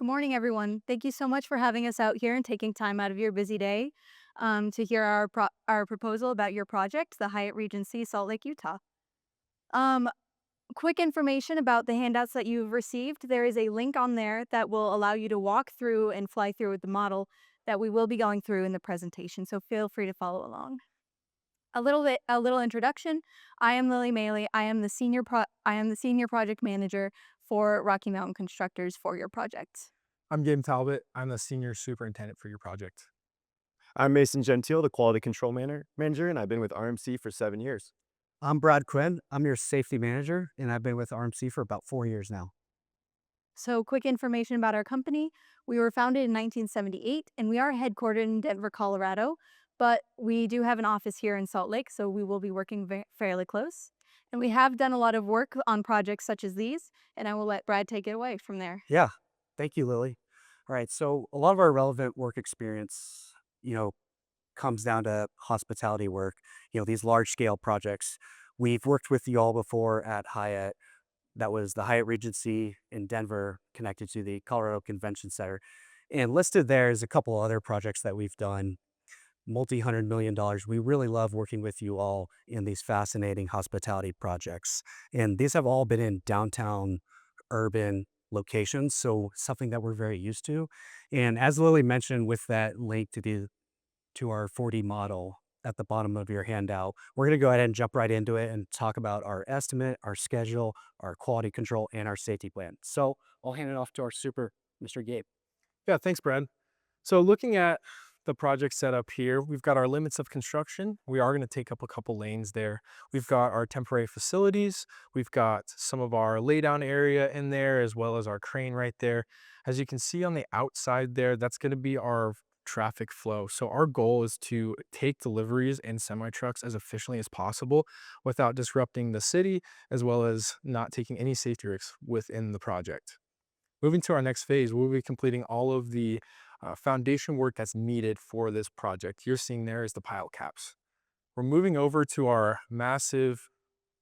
Good morning, everyone. Thank you so much for having us out here and taking time out of your busy day to hear our proposal about your project, the Hyatt Regency Salt Lake, Utah. Um, Quick information about the handouts that you've received. There is a link on there that will allow you to walk through and fly through with the model that we will be going through in the presentation. So feel free to follow along. A little introduction. I am Lily Maley. I am the senior project manager for Rocky Mountain Constructors for your project. I'm Gabe Talbot. I'm the senior superintendent for your project. I'm Mason Gentile, the quality control manager, and I've been with RMC for 7 years. I'm Brad Quinn. I'm your safety manager, and I've been with RMC for about 4 years now. So, quick information about our company. We were founded in 1978 and we are headquartered in Denver, Colorado, but we do have an office here in Salt Lake, so we will be working fairly close. And we have done a lot of work on projects such as these, and I will let Brad take it away from there. Yeah, thank you, Lily. All right, so a lot of our relevant work experience, comes down to hospitality work. These large scale projects. We've worked with you all before at Hyatt. That was the Hyatt Regency in Denver, connected to the Colorado Convention Center. And listed there is a couple other projects that we've done, multi-$100 million. We really love working with you all in these fascinating hospitality projects. And these have all been in downtown urban locations, so something that we're very used to. And as Lily mentioned, with that link to our 4D model at the bottom of your handout, we're going to go ahead and jump right into it and talk about our estimate, our schedule, our quality control, and our safety plan. So I'll hand it off to our super, Mr. Gabe. Yeah, thanks, Brad. So looking at the project setup here, we've got our limits of construction. We are going to take up a couple lanes there. We've got our temporary facilities. We've got some of our laydown area in there, as well as our crane right there. As you can see on the outside there, that's going to be our traffic flow. So our goal is to take deliveries and semi trucks as efficiently as possible without disrupting the city, as well as not taking any safety risks within the project. Moving to our next phase, we'll be completing all of the foundation work that's needed for this project. You're seeing there is the pile caps. We're moving over to our massive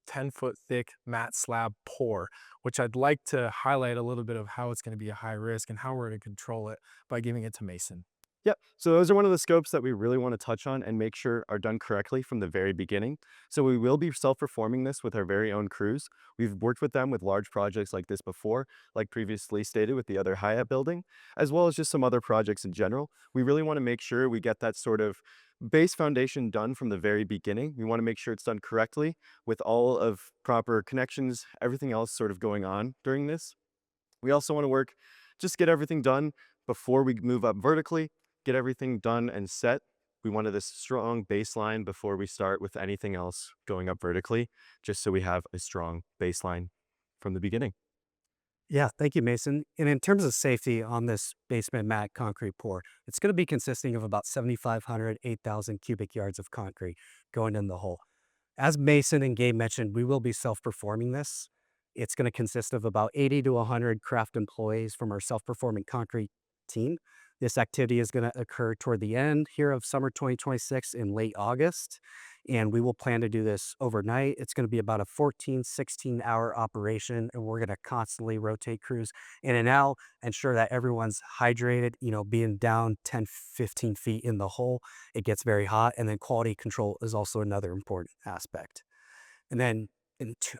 10-foot thick mat slab pour, which I'd like to highlight a little bit of how it's going to be a high risk and how we're going to control it by giving it to Mason. Yep. So those are one of the scopes that we really want to touch on and make sure are done correctly from the very beginning. So we will be self-performing this with our very own crews. We've worked with them with large projects like this before, like previously stated with the other Hyatt building, as well as just some other projects in general. We really want to make sure we get that sort of base foundation done from the very beginning. We want to make sure it's done correctly with all of proper connections, everything else sort of going on during this. We also want to just get everything done before we move up vertically, get everything done and set. We wanted this strong baseline before we start with anything else going up vertically, just so we have a strong baseline from the beginning. Yeah, thank you, Mason. And in terms of safety on this basement mat concrete pour, it's going to be consisting of about 7,500, 8,000 cubic yards of concrete going in the hole. As Mason and Gabe mentioned, we will be self-performing this. It's going to consist of about 80 to 100 craft employees from our self-performing concrete team. This activity is going to occur toward the end here of summer 2026 in late August, and we will plan to do this overnight. It's going to be about a 14, 16-hour operation, and we're going to constantly rotate crews in and out, ensure that everyone's hydrated, being down 10, 15 feet in the hole. It gets very hot, and then quality control is also another important aspect. And then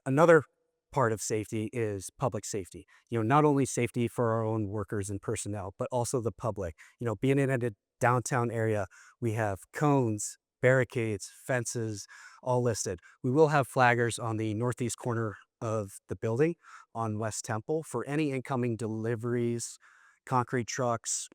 another part of safety is public safety. Not only safety for our own workers and personnel, but also the public. Being in a downtown area, we have cones, barricades, fences, all listed. We will have flaggers on the northeast corner of the building on West Temple for any incoming deliveries, concrete trucks.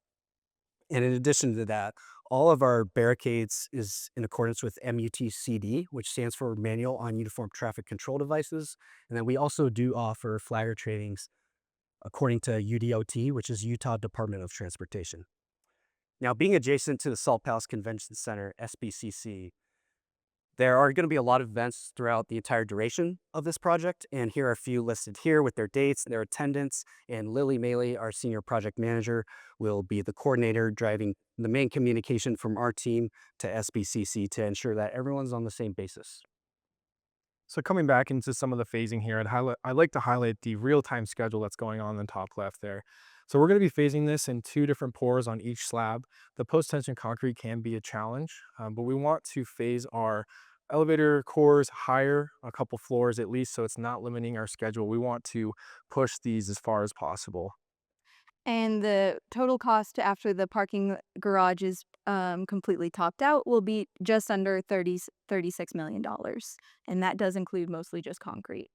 And in addition to that, all of our barricades is in accordance with MUTCD, which stands for Manual on Uniform Traffic Control Devices. And then we also do offer flagger trainings according to UDOT, which is Utah Department of Transportation. Now, being adjacent to the Salt Palace Convention Center, SBCC, there are going to be a lot of events throughout the entire duration of this project, and here are a few listed here with their dates, their attendance, and Lily Maley, our senior project manager, will be the coordinator driving the main communication from our team to SBCC to ensure that everyone's on the same basis. So coming back into some of the phasing here, I'd like to highlight the real-time schedule that's going on in the top left there. So we're going to be phasing this in 2 different pours on each slab. The post-tension concrete can be a challenge, but we want to phase our elevator cores higher, a couple floors at least, so it's not limiting our schedule. We want to push these as far as possible. And the total cost after the parking garage is completely topped out will be just under $36 million. And that does include mostly just concrete.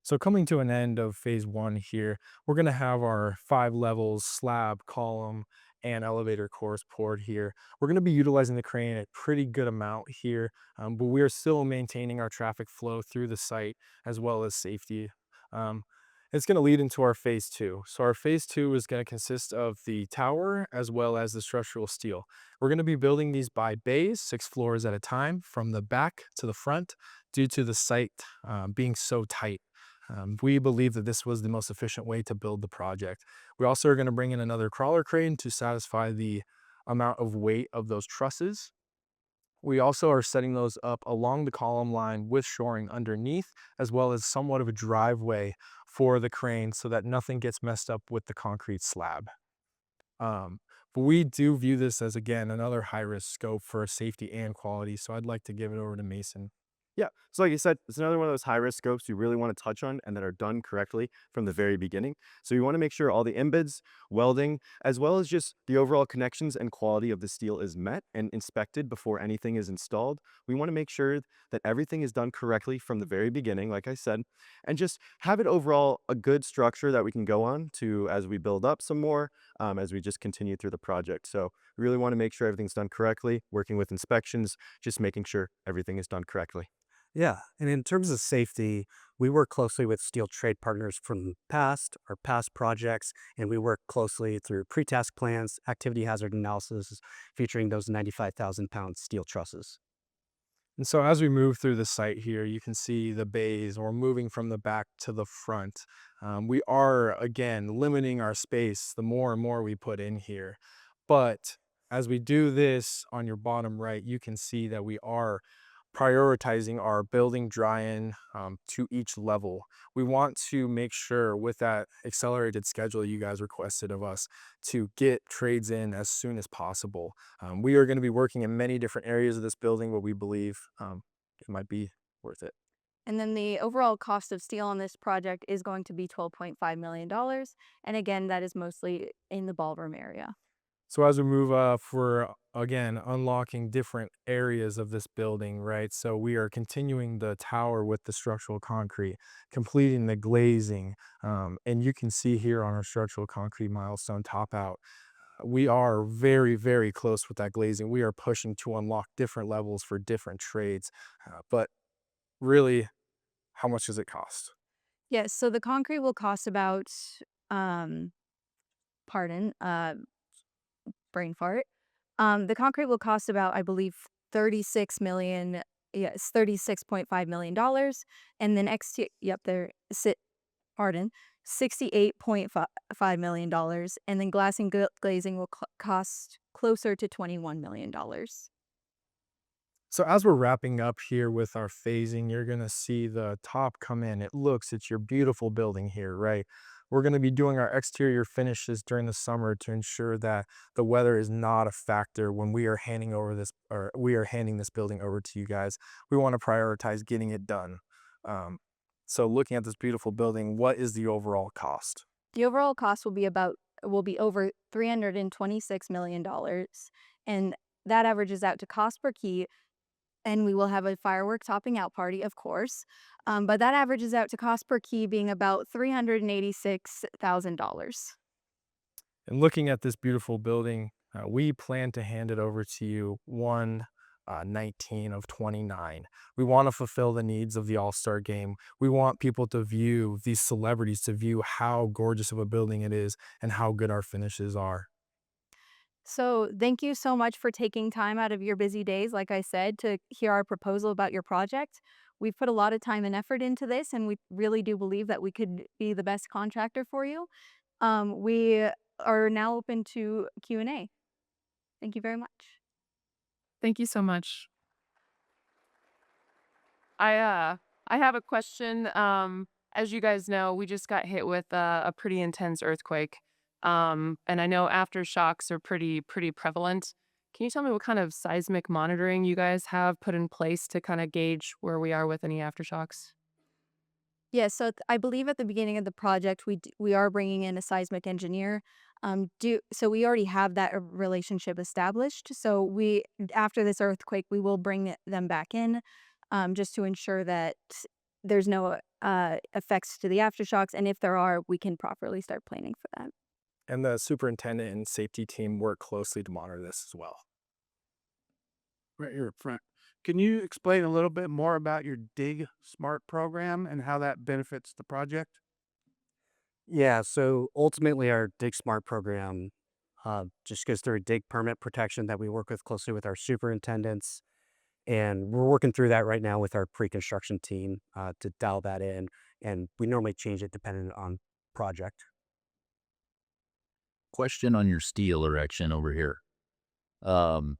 So coming to an end of phase one here, we're going to have our 5 levels, slab, column, and elevator cores poured here. We're going to be utilizing the crane a pretty good amount here, but we are still maintaining our traffic flow through the site as well as safety. Um, it's going to lead into our phase two. So our phase two is going to consist of the tower as well as the structural steel. We're going to be building these by bays, 6 floors at a time, from the back to the front, due to the site being so tight. We believe that this was the most efficient way to build the project. We also are going to bring in another crawler crane to satisfy the amount of weight of those trusses. We also are setting those up along the column line with shoring underneath, as well as somewhat of a driveway for the crane so that nothing gets messed up with the concrete slab. Um, but we do view this as, again, another high risk scope for safety and quality. So I'd like to give it over to Mason. Yeah. So like you said, it's another one of those high risk scopes you really want to touch on and that are done correctly from the very beginning. So you want to make sure all the embeds, welding, as well as just the overall connections and quality of the steel is met and inspected before anything is installed. We want to make sure that everything is done correctly from the very beginning, like I said, and just have it overall a good structure that we can go on to as we build up some more, as we just continue through the project. So we really want to make sure everything's done correctly, working with inspections, just making sure everything is done correctly. Yeah, and in terms of safety, we work closely with steel trade partners from past our past projects, and we work closely through pre-task plans, activity hazard analysis, featuring those 95,000-pound steel trusses. And so as we move through the site here, you can see the bays, or moving from the back to the front. We are, again, limiting our space the more and more we put in here. But as we do this on your bottom right, you can see that we are prioritizing our building dry-in to each level. We want to make sure with that accelerated schedule you guys requested of us to get trades in as soon as possible. We are going to be working in many different areas of this building, but we believe it might be worth it. And then the overall cost of steel on this project is going to be $12.5 million. And again, that is mostly in the ballroom area. So as we move for again unlocking different areas of this building, right? So we are continuing the tower with the structural concrete, completing the glazing, and you can see here on our structural concrete milestone top out, we are very, very close with that glazing. We are pushing to unlock different levels for different trades, but really, how much does it cost? Yes, so the concrete will cost about, um, pardon, brain fart. The concrete will cost about, I believe, 36 million. Yes, $36.5 million, and then yep, there sit. Pardon, $68.5 million, and then glass and glazing will cost closer to $21 million. So as we're wrapping up here with our phasing, you're gonna see the top come in. It's your beautiful building here, right? We're gonna be doing our exterior finishes during the summer to ensure that the weather is not a factor when we are handing this building over to you guys. We want to prioritize getting it done. Um, so looking at this beautiful building, what is the overall cost? The overall cost will be over $326 million, and that averages out to cost per key. And we will have a firework topping out party, of course, but that averages out to cost per key being about $386,000. And looking at this beautiful building, we plan to hand it over to you 19 of 29. We want to fulfill the needs of the All-Star game. We want people to view these celebrities, to view how gorgeous of a building it is and how good our finishes are. So, thank you so much for taking time out of your busy days, like I said, to hear our proposal about your project. We've put a lot of time and effort into this, and we really do believe that we could be the best contractor for you. We are now open to Q&A. Thank you very much. Thank you so much. I uh I have a question. As you guys know, we just got hit with a pretty intense earthquake. And I know aftershocks are pretty prevalent. Can you tell me what kind of seismic monitoring you guys have put in place to kind of gauge where we are with any aftershocks? Yeah, so I believe at the beginning of the project, we are bringing in a seismic engineer. So we already have that relationship established. So we after this earthquake, we will bring them back in, just to ensure that there's no effects to the aftershocks, and if there are, we can properly start planning for that. And the superintendent and safety team work closely to monitor this as well. Right here up front. Can you explain a little bit more about your Dig Smart program and how that benefits the project? Yeah, so ultimately, our Dig Smart program just goes through a dig permit protection that we work with closely with our superintendents. And we're working through that right now with our pre construction team to dial that in. And we normally change it depending on project. Question on your steel erection over here. Um,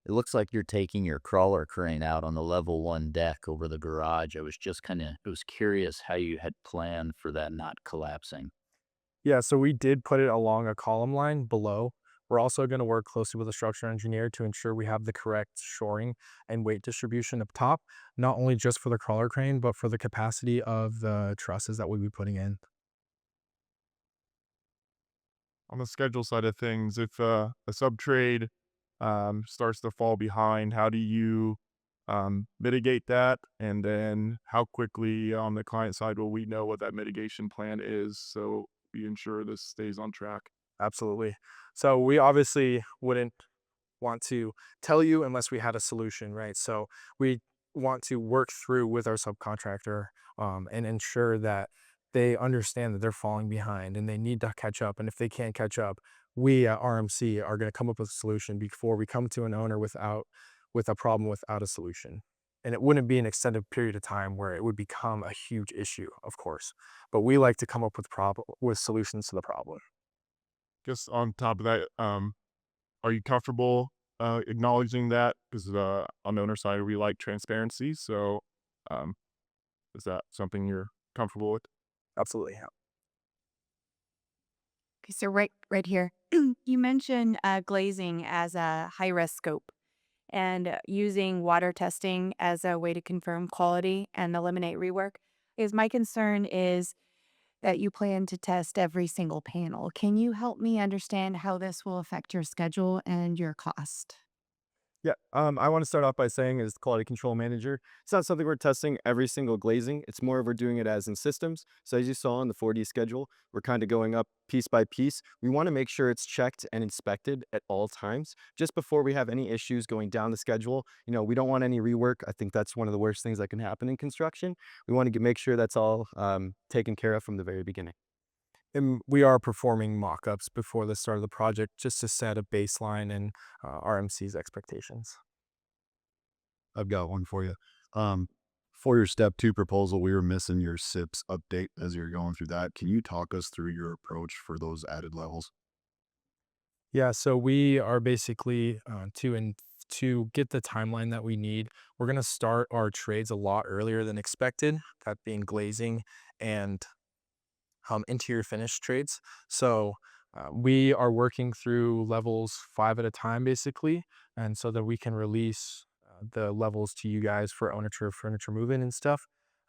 it looks like you're taking your crawler crane out on the level one deck over the garage. I was curious how you had planned for that not collapsing. Yeah, so we did put it along a column line below. We're also going to work closely with a structural engineer to ensure we have the correct shoring and weight distribution up top, not only just for the crawler crane, but for the capacity of the trusses that we'll be putting in. On the schedule side of things, if a sub trade starts to fall behind, how do you mitigate that? And then how quickly on the client side will we know what that mitigation plan is so we ensure this stays on track? Absolutely. So we obviously wouldn't want to tell you unless we had a solution, right? So we want to work through with our subcontractor and ensure that they understand that they're falling behind and they need to catch up. And if they can't catch up, we at RMC are going to come up with a solution before we come to an owner with a problem without a solution. And it wouldn't be an extended period of time where it would become a huge issue, of course. But we like to come up with solutions to the problem. Just on top of that, are you comfortable acknowledging that? Because on the owner side, we like transparency. So um, is that something you're comfortable with? Absolutely. Okay, so right here, you mentioned glazing as a high risk scope and using water testing as a way to confirm quality and eliminate rework. Is my concern is that you plan to test every single panel. Can you help me understand how this will affect your schedule and your cost? Yeah, I want to start off by saying as the quality control manager, it's not something we're testing every single glazing. It's more of we're doing it as in systems. So as you saw on the 4D schedule, we're kind of going up piece by piece. We want to make sure it's checked and inspected at all times just before we have any issues going down the schedule. We don't want any rework. I think that's one of the worst things that can happen in construction. We want to make sure that's all taken care of from the very beginning. And we are performing mock-ups before the start of the project just to set a baseline and RMC's expectations. I've got one for you. For your step two proposal, we were missing your SIPs update as you're going through that. Can you talk us through your approach for those added levels? Yeah, so we are basically to get the timeline that we need. We're going to start our trades a lot earlier than expected, that being glazing and interior finish trades. So we are working through levels 5 at a time, basically, and so that we can release the levels to you guys for furniture move-in and stuff.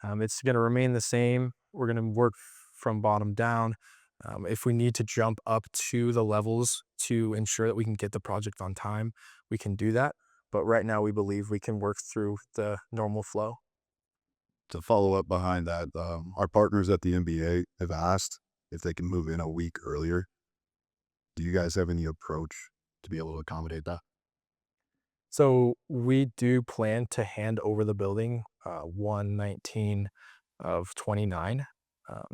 It's going to remain the same. We're going to work from bottom down. If we need to jump up to the levels to ensure that we can get the project on time, we can do that. But right now, we believe we can work through the normal flow. To follow up behind that, our partners at the NBA have asked if they can move in a week earlier. Do you guys have any approach to be able to accommodate that? So we do plan to hand over the building 1/19 of 29.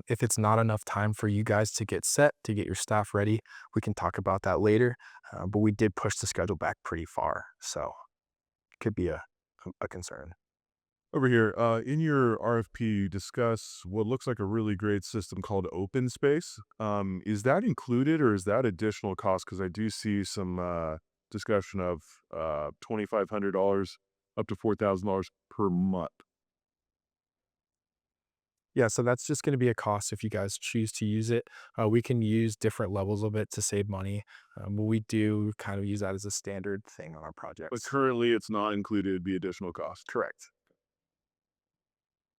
If it's not enough time for you guys to get set, to get your staff ready, we can talk about that later. But we did push the schedule back pretty far, so it could be a concern. Over here, in your RFP, you discuss what looks like a really great system called Open Space. Is that included or is that additional cost? Because I do see some discussion of $2,500 up to $4,000 per month. Yeah, so that's just going to be a cost if you guys choose to use it. We can use different levels of it to save money, but we do kind of use that as a standard thing on our But projects. currently, it's not included the additional cost. Correct.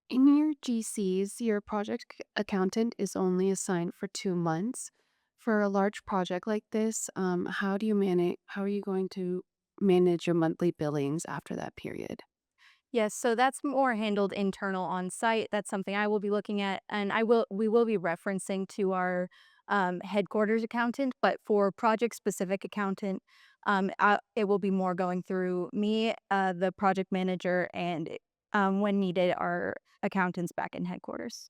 In your GCs, your accountant is only assigned for 2 months. For a large project like this, how do you manage? How are you going to manage your monthly billings after that period? Yes, so that's more handled internal on site. That's something I will be looking at, and we will be referencing to our headquarters accountant. But for project specific accountant, it will be more going through me, the project manager, and when needed, our accountants back in headquarters.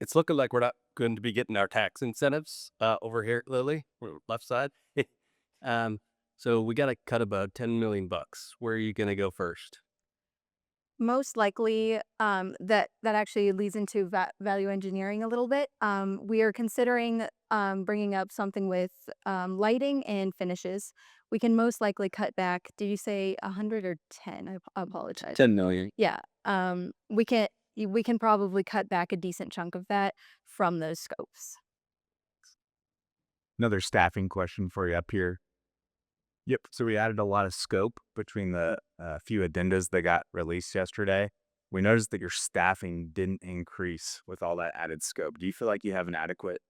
It's looking like we're not going to be getting our tax incentives over here at Lily, left side. um, so we got to cut about 10 million bucks. Where are you going to go first? Most likely, that actually leads into value engineering a little bit. We are considering bringing up something with lighting and finishes. We can most likely cut back. Did you say 100 or 10? I apologize. 10 million. Yeah. We can probably cut back a decent chunk of that from those scopes. Another staffing question for you up here. Yep. So we added a lot of scope between the few addendas that got released yesterday. We noticed that your staffing didn't increase with all that added scope. Do you feel like you have an adequate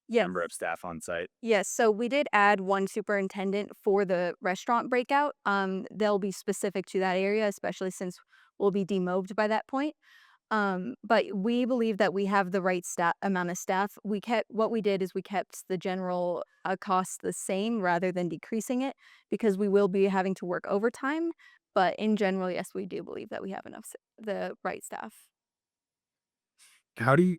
Yes. number of staff on site? Yes, so we did add one superintendent for the restaurant breakout. They'll be specific to that area, especially since we'll be demobbed by that point. But we believe that we have the right amount of staff. What we did is we kept the general cost the same rather than decreasing it because we will be having to work overtime. But in general, yes, we do believe that we have the right staff. How do you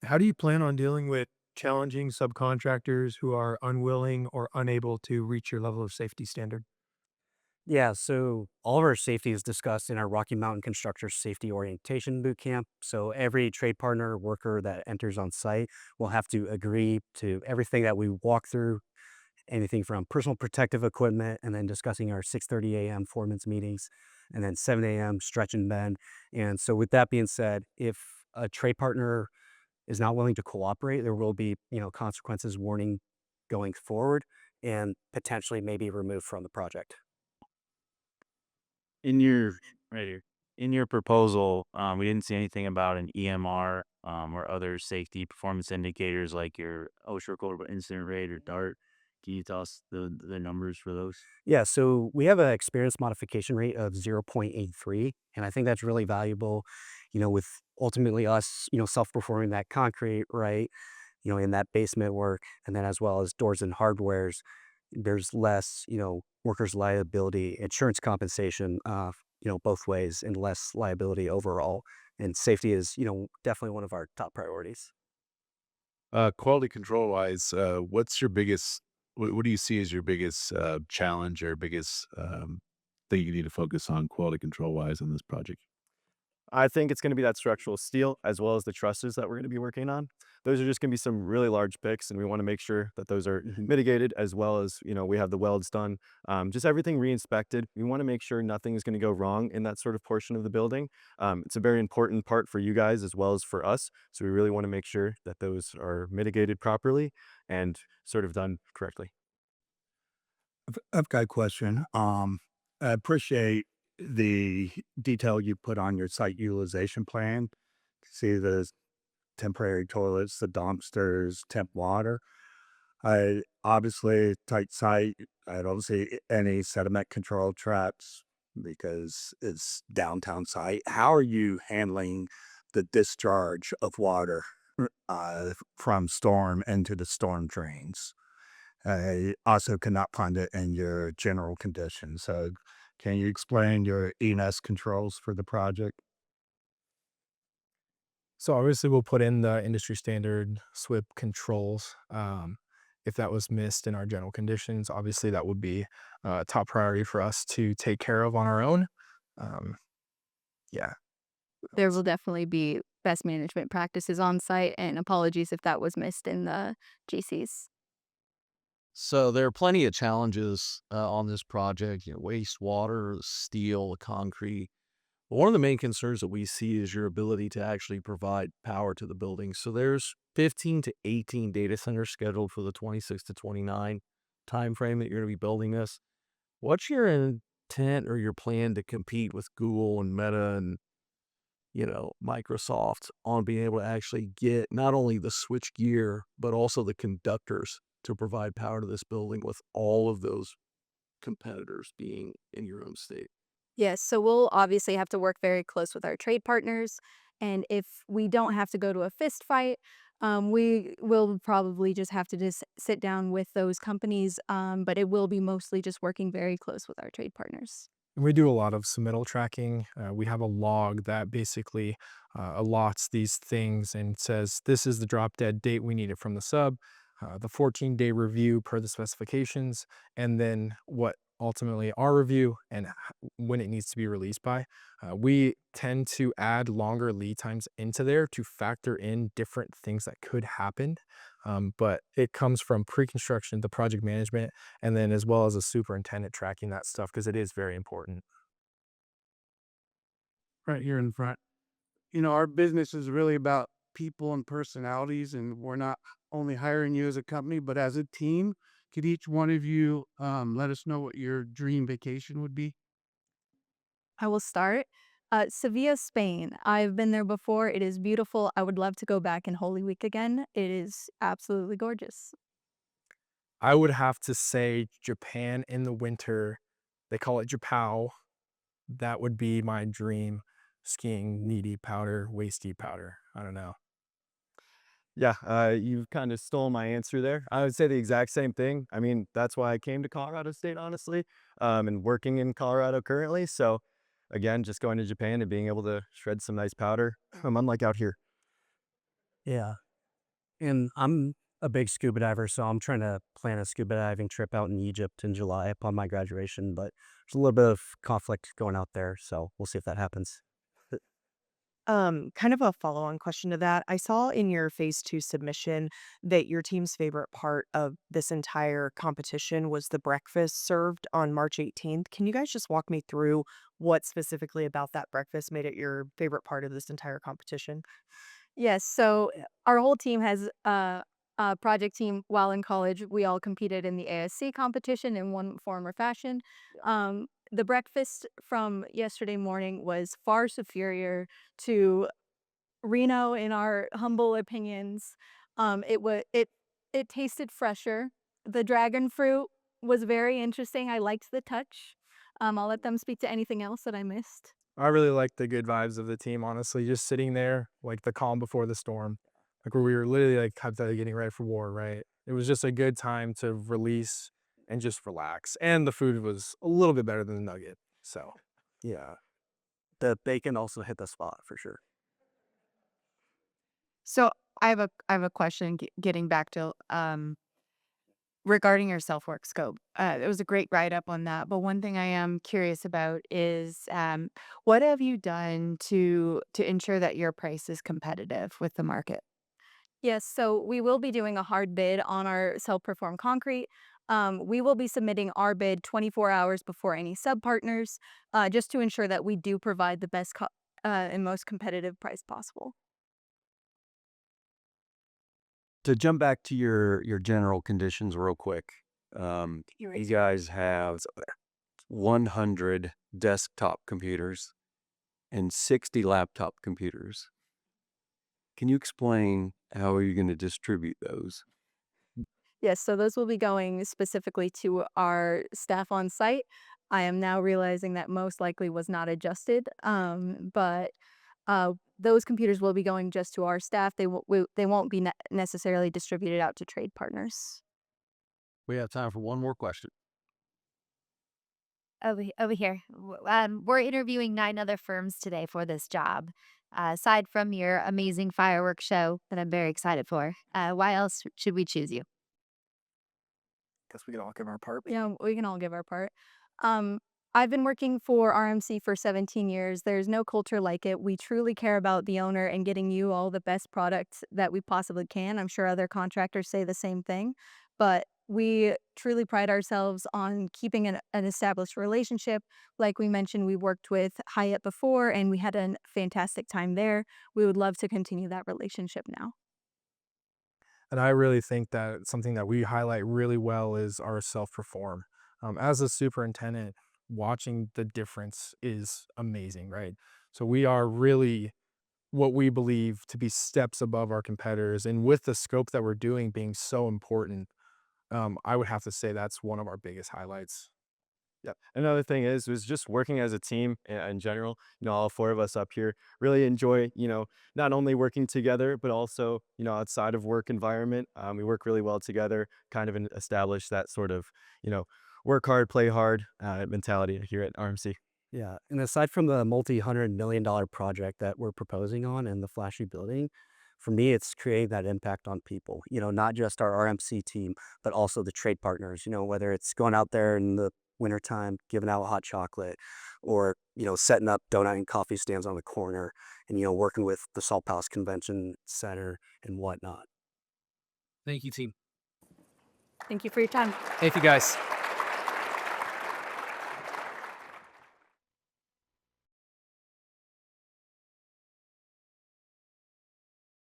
how do you plan on dealing with challenging subcontractors who are unwilling or unable to reach your level of safety standard? Yeah, so all of our safety is discussed in our Rocky Mountain Constructors Safety Orientation Boot Camp. So every trade partner worker that enters on site will have to agree to everything that we walk through, anything from personal protective equipment, and then discussing our 6:30 a.m. foreman's meetings, and then 7 a.m. stretch and bend. And so with that being said, if a trade partner is not willing to cooperate, there will be, consequences, warning going forward, and potentially maybe removed from the project. In your right here, in your proposal, we didn't see anything about an EMR or other safety performance indicators like your OSHA recordable incident rate or DART. Can you tell us the numbers for those? Yeah, so we have an experience modification rate of 0.83, and I think that's really valuable, with ultimately us, self-performing that concrete, right, in that basement work, and then as well as doors and hardwares, there's less, workers' liability, insurance compensation, both ways, and less liability overall. And safety is, definitely one of our top priorities. Quality control wise, what's your biggest? What do you see as your biggest challenge or biggest thing you need to focus on quality control wise on this project? I think it's going to be that structural steel as well as the trusses that we're going to be working on. Those are just going to be some really large picks, and we want to make sure that those are mitigated as well as, we have the welds done. Just everything re-inspected. We want to make sure nothing is going to go wrong in that sort of portion of the building. It's a very important part for you guys as well as for us. So we really want to make sure that those are mitigated properly and sort of done correctly. I've got a question. I appreciate the detail you put on your site utilization plan. See the temporary toilets, the dumpsters, temp water. I obviously tight site. I don't see any sediment control traps because it's downtown site. How are you handling the discharge of water from storm into the storm drains? I also cannot find it in your general conditions. So, can you explain your ENS controls for the project? So obviously we'll put in the industry standard SWIP controls. If that was missed in our general conditions, obviously that would be a top priority for us to take care of on our own. Um, yeah. There will definitely be best management practices on site, and apologies if that was missed in the GCs. So there are plenty of challenges on this project, wastewater, steel, concrete. One of the main concerns that we see is your ability to actually provide power to the building. So there's 15 to 18 data centers scheduled for the 26 to 29 time frame that you're going to be building this. What's your intent or your plan to compete with Google and Meta and Microsoft on being able to actually get not only the switch gear but also the conductors to provide power to this building with all of those competitors being in your own state? Yes, so we'll obviously have to work very close with our trade partners, and if we don't have to go to a fist fight, we will probably just have to just sit down with those companies, but it will be mostly just working very close with our trade partners. And we do a lot of submittal tracking. We have a log that basically allots these things and says, this is the drop dead date we need it from the sub, the 14-day review per the specifications, and then what ultimately our review and when it needs to be released by. We tend to add longer lead times into there to factor in different things that could happen. But it comes from pre-construction, the project management, and then as well as a superintendent tracking that stuff because it is very important. Right here in front. Our business is really about people and personalities, and we're not only hiring you as a company, but as a team. Could each one of you let us know what your dream vacation would be? I will start. Sevilla, Spain. I've been there before. It is beautiful. I would love to go back in Holy Week again. It is absolutely gorgeous. I would have to say Japan in the winter. They call it Japao. That would be my dream skiing knee deep powder, waist deep powder. I don't know. Yeah, you've kind of stole my answer there. I would say the exact same thing. I mean, that's why I came to Colorado State, honestly, and working in Colorado currently. So, again, just going to Japan and being able to shred some nice powder, unlike out here. Yeah. And I'm a big scuba diver, so I'm trying to plan a scuba diving trip out in Egypt in July upon my graduation, but there's a little bit of conflict going out there, so we'll see if that happens. Kind of a follow-on question to that. I saw in your phase two submission that your team's favorite part of this entire competition was the breakfast served on March 18th. Can you guys just walk me through what specifically about that breakfast made it your favorite part of this entire competition? Yes, so our whole team has a project team while in college. We all competed in the ASC competition in one form or fashion. The breakfast from yesterday morning was far superior to Reno in our humble opinions. It tasted fresher. The dragon fruit was very interesting. I liked the touch. I'll let them speak to anything else that I missed. I really like the good vibes of the team, honestly. Just sitting there, like the calm before the storm, like where we were literally like hypothetically getting ready for war, right? It was just a good time to release and just relax. And the food was a little bit better than the nugget. So, yeah. The bacon also hit the spot for sure. So I have a question getting back to regarding your self work scope. It was a great write up on that. But one thing I am curious about is what have you done to ensure that your price is competitive with the market? Yes, so we will be doing a hard bid on our self-perform concrete. We will be submitting our bid 24 hours before any sub-partners, just to ensure that we do provide the best and most competitive price possible. To jump back to your general conditions real quick, you guys have 100 desktop computers and 60 laptop computers. Can you explain how are you going to distribute those? Yes, so those will be going specifically to our staff on site. I am now realizing that most likely was not adjusted, but those computers will be going just to our staff. They won't be necessarily distributed out to trade partners. We have time for one more question. Over here. We're interviewing 9 other firms today for this job. Aside from your amazing fireworks show that I'm very excited for, why else should we choose you? Guess we can all give our part. Yeah, we can all give our part. Um, I've been working for RMC for 17 years. There's no culture like it. We truly care about the owner and getting you all the best products that we possibly can. I'm sure other contractors say the same thing, but We truly pride ourselves on keeping an established relationship. Like we mentioned, we worked with Hyatt before and we had a fantastic time there. We would love to continue that relationship now. And I really think that something that we highlight really well is our self-perform. As a superintendent, watching the difference is amazing, right? So we are really what we believe to be steps above our competitors. And with the scope that we're doing being so important, I would have to say that's one of our biggest highlights. Yeah. Another thing is was just working as a team in general. All four of us up here really enjoy, not only working together, but also, outside of work environment. We work really well together, kind of establish that sort of, you know, work hard, play hard mentality here at RMC. Yeah, and aside from the multi-$100 million project that we're proposing on and the flashy building, for me, it's creating that impact on people, not just our RMC team, but also the trade partners, whether it's going out there in the wintertime, giving out hot chocolate, or, setting up donut and coffee stands on the corner and, working with the Salt Palace Convention Center and whatnot. Thank you, team. Thank you for your time. Thank you, guys.